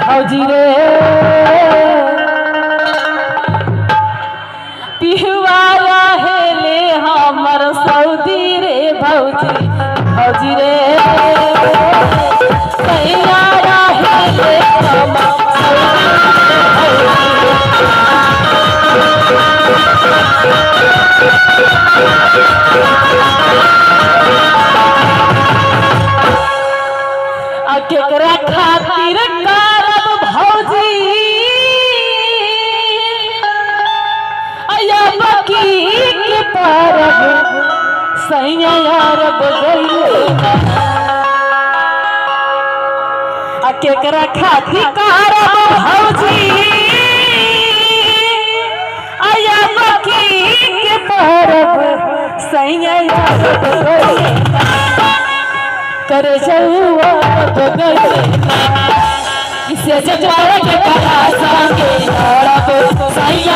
भौजी रे पिहुआया हेले हमर सऊदी रे भौजी भौजी रे सैयारा हेले हमर केकरा खातिर करब भौजी अयबकी के परब सैया अरब गइले केकरा खातिर करब भौजी अयबकी के परब सैया अरब गइले करे जौआ बगले इसे जजवाड़ा के कला संगे औरत सैया